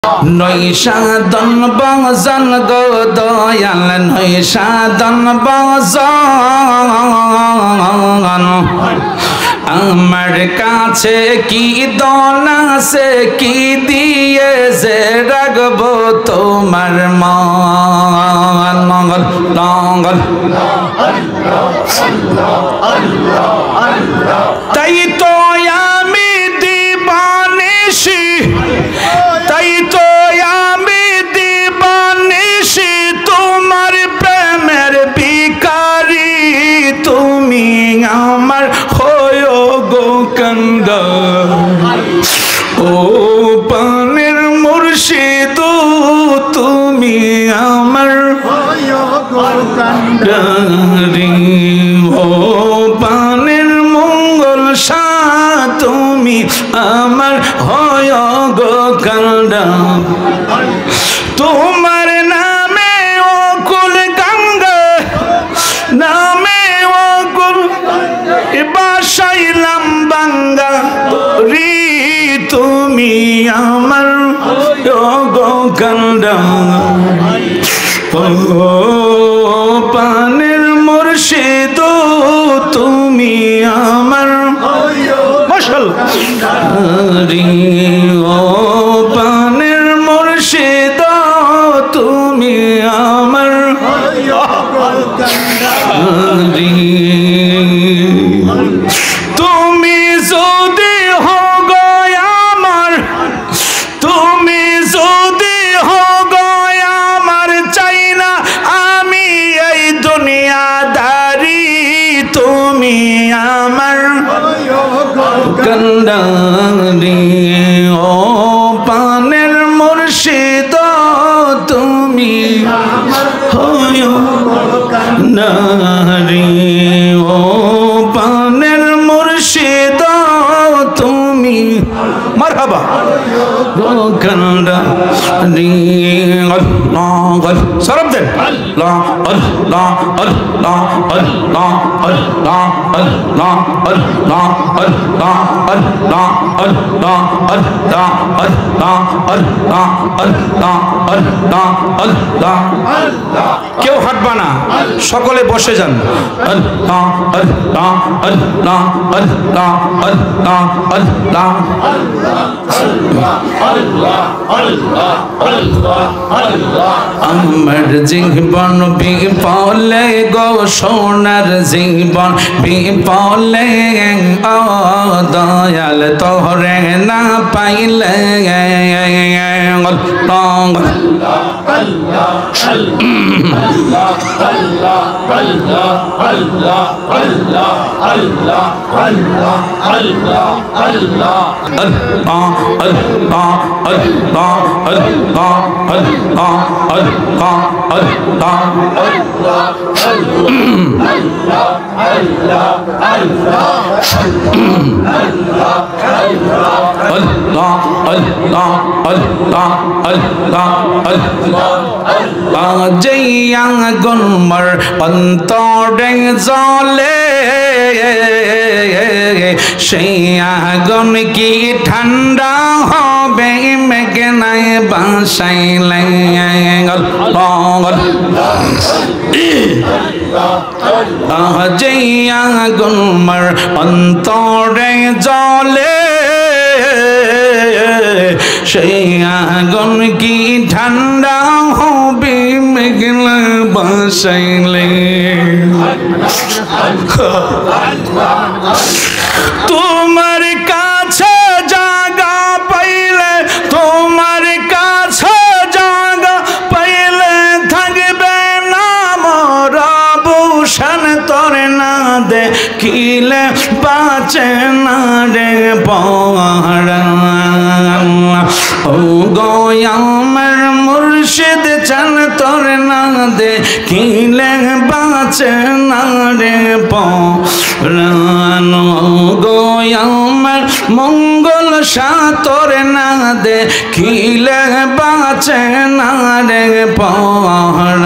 নৈশাদন বাজান গো দয়াল নৈশাদন বাজান আমার কাছে কি দন আছে কি দিয়ে যে রাখবো তোমার মান মঙ্গল মঙ্গল তাই তো আমি দিবানিশি তাই তো আমি দিবানিশি তোমার প্রেমের ভিখারি তুমি আমার হয়ো গো কান্দা ও পানের মুর্শিদ তুমি আমার হয়ো গো কান্দারি ও পানের মঙ্গল সা তুমি আমার হয় গো কান্দা তোমার নামে অকুল গঙ্গা নামে অকুল বাসাইলাম বাঙ্গা রি তুমি আমার গো কান্দা ও পানের মুর্শিদ তুমি আমার ও পানের মুর্শিদ তুমি আমার তুমি যদি হোগো আমার তুমি যদি হোগো আমার চাই না আমি এই দুনিয়াদারি তুমি আমার কান্দারি ও পানের মুর্শিদ তুমি হয় কান্দারি ও পানের মুর্শিদ তুমি মারহাবা কান্দারি আল্লাহ সরব দেন আল্লাহ আল্লাহ আল্লাহ আল্লাহ আল্লাহ আল্লাহ আল্লাহ আল্লাহ আল্লাহ আল্লাহ আল্লাহ আল্লাহ আল্লাহ আল্লাহ আল্লাহ আল্লাহ কেউ হাঁটবা না সকলে বসে যান আল্লাহ আল্লাহ আল্লাহ আল্লাহ আল্লাহ আল্লাহ আমার জীবন বিপলে গো সোনার জীবন বিপলে দয়াল তোরে না পাইলে গুনমর অন্তরে জলে সেই আগুন কি ঠান্ডা হবে মেঘনায় বাসাইলে গুনমর অন্তরে জলে সেই আগুন কি ঠান্ডা হবে মেঘলা বাসাইলে তোমার কাছে জায়গা পাইলে তোমার কাছে জায়গা পাইলে থাকবে না মোরা ভূষণ তোর না দেখিলে বাঁচে না রে পড়া ও গো আমার মুর্শিদ চান তোর না দেখিলে বাঁচে না রে পরাণ ও গো আমার মঙ্গল সাতর না দেখিলে বাঁচে না রে পরাণ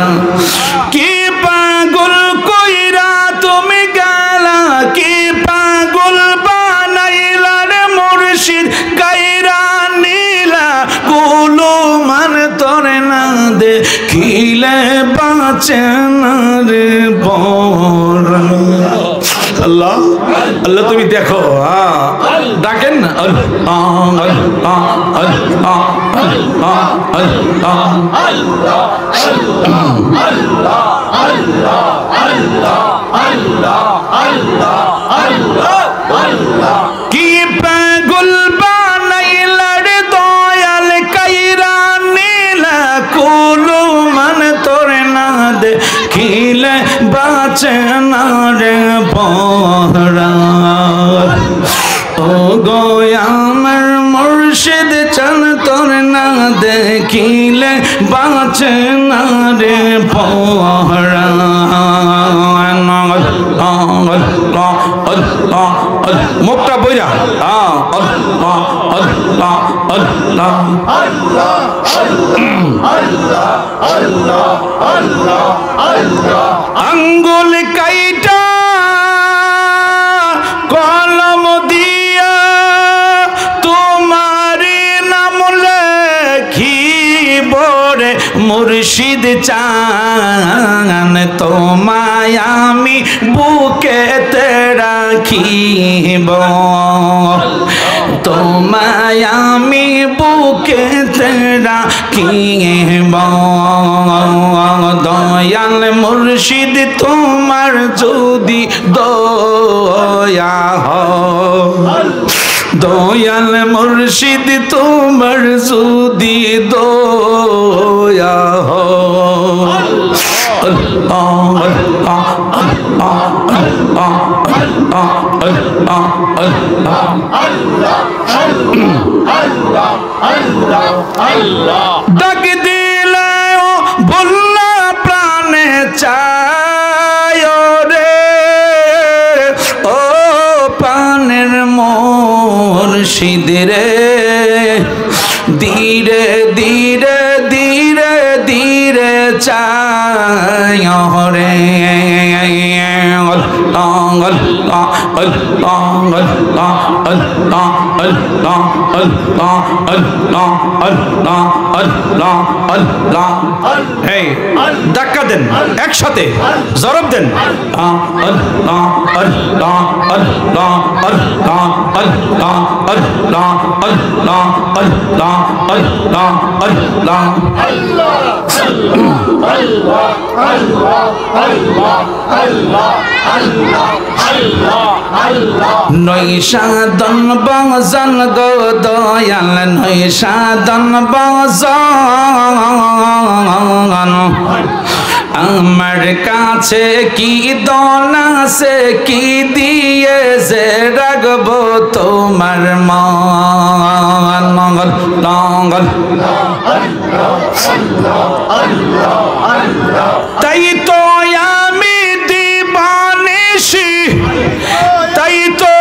কি পাগল কইরা তুমি গেলা কি পাগল বানাইলা রে মুর্শিদ কাইরা নীলা গুলো বাঁচে না রে পরাণ। আল্লাহ আল্লাহ তুমি দেখো, ডাকেন না আল্লাহ আল্লাহ আল্লাহ আল্লাহ আল্লাহ আল্লাহ আল্লাহ আল্লাহ আল্লাহ আল্লাহ। কি পাগল বানাইলা রে দয়াল কাইরা নীলা কুলু মন তোর না দেখিলে বাঁচে না রে পরাণ। ও গো আমার মুর্শিদ চান তোর না দেখিলে বাঁচে না রে পরাণ। মুখটা বইরা আঙ্গুল কাইটা কলম দিয়া তোমার নাম লেখিব রে মুর্শিদ চান তোমায় আমি বুকেতে রাখিব, তোমায় আমি বুকেতে রাখিব। দয়াল মুর্শিদ তোমার যদি দয়া হয়, দয়াল মুর্শিদ তোমার যদি দয়া হয়। ডাক দিলে ও বললা প্রাণে চায় রে, ও প্রাণের মুর্শিদ রে, ধীরে ধীরে ধীরে ধীরে চায় রে। ধাক্কা দেন একসাথে, জরব দেন। নৈশাদন বাজান গো দয়াল, নৈশাদন বাজান। আমার কাছে কি দনা সে কি দিয়ে যে রাখবো তোমার মান। তাই তো আমি দিবানিশি, তাই তো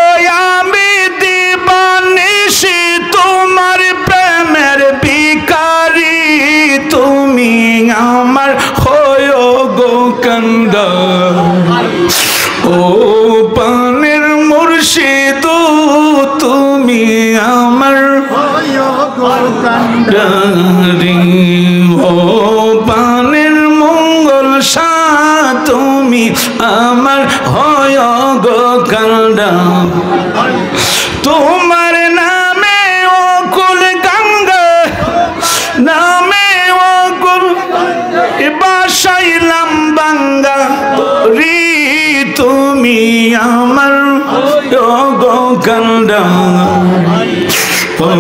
আমি দিবানিশি তোমার প্রেমের ভিখারি। তুমি আমার হয়ো গো কান্দা, ও পানের মুর্শিদ তুমি আমার হয়ো গো কান্দারি। ও পানের মঙ্গল সা তুমি আমার হয়ো গো কান্দা। তোমার নামে ও কুল গঙ্গা, নামে ও কুল বাসাইলাম বাঙ্গা রি। তুমি আমার গো কান্দা, ও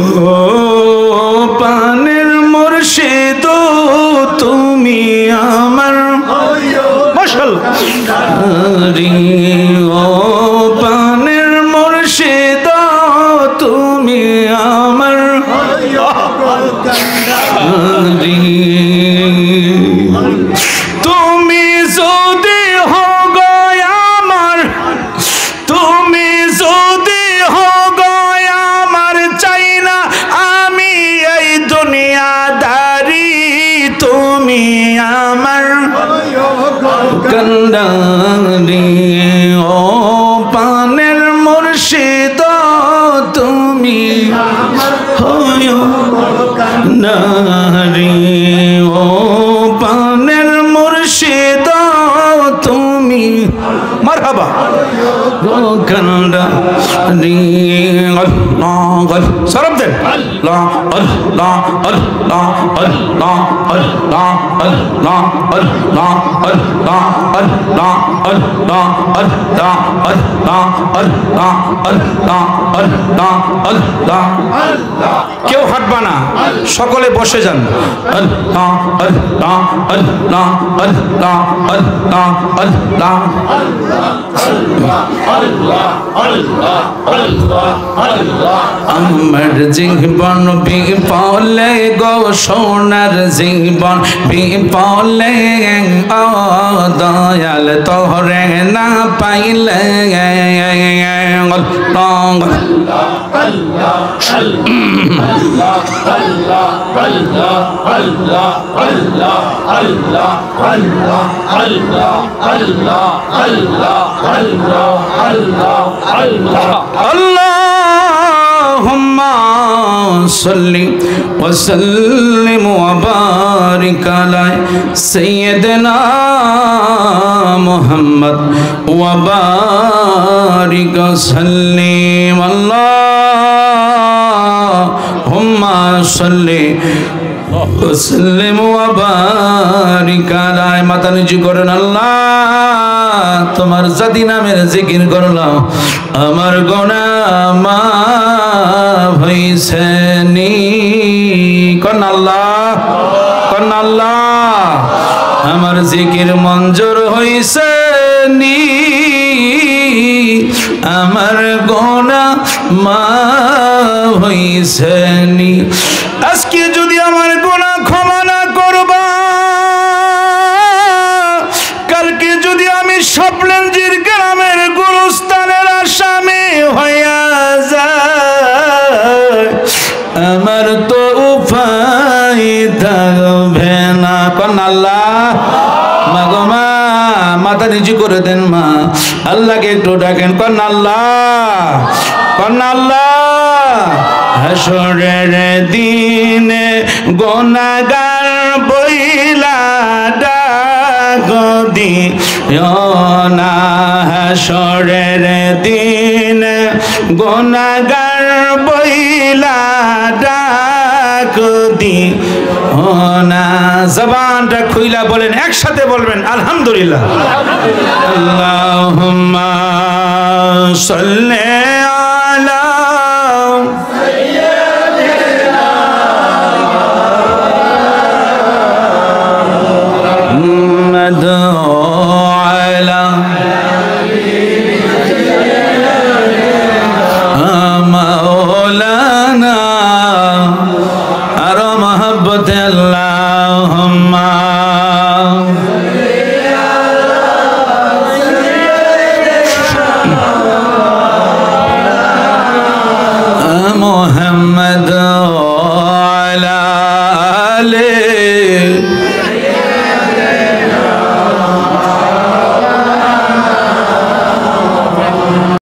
পানের মুর্শিদ তুমি আমার রি। ও পানের মুর্শিদ তুমি আমার রি। তুমি যদি হো গো আমার, তুমি যদি হো গো আমার, চাই না আমি এই দুনিয়াদারি। তুমি আমার কান্দারি। ও পানের মুর্শিদ তুমি হয়ো কান্দারি। ও পানের মুর্শিদ আল্লাহ আল্লাহ আল্লাহ আল্লাহ আল্লাহ আল্লাহ আল্লাহ আল্লাহ আল্লাহ আল্লাহ আল্লাহ আল্লাহ আল্লাহ আল্লাহ আল্লাহ আল্লাহ। কেউ হাঁটবা না, সকলে বসে যান। আল্লাহ আল্লাহ আল্লাহ আল্লাহ আল্লাহ আল্লাহ আমার জীবন বিপলে গো সোনার জীবন বিপলে দয়াল তোরে না পাইলে Allahumma salli wa sallim wa barik ala sayyidina Muhammad wa barik sallim Allahumma salli وسلم وبارك على মাথা নিচু করেন। আল্লাহ তোমার জাতি নামের জিকির করলাম, আমার গুনাহ মাফ হইছে নি। কোন আল্লাহ, কোন আল্লাহ, আমার জিকির মঞ্জুর হইছে নি, আমার গুনাহ মাফ হইছে নি। আজকে যদি আমার গুনাহ ক্ষমা না করবা, কালকে যদি আমি স্বপ্নেঞ্জির গ্রামের গুরুস্থানের আসামি হইয়া যায়, আমার তো উপায় থাকবে না। কোন আল্লাহ, মাগো মা মাথা নিচু করে দেন মা, আল্লাহকে একটু ডাকেন। কোন আল্লাহ, কোন আল্লাহ। হাসরের দিনে গুনাহগার বইলা ডাক দিও না, হাসরের দিনে গুনাহগার বইলা ডাক দিও না। জবানটা খুইলা বলেন, একসাথে বলবেন আলহামদুলিল্লাহ। আল্লাহুম্মা সাল্লি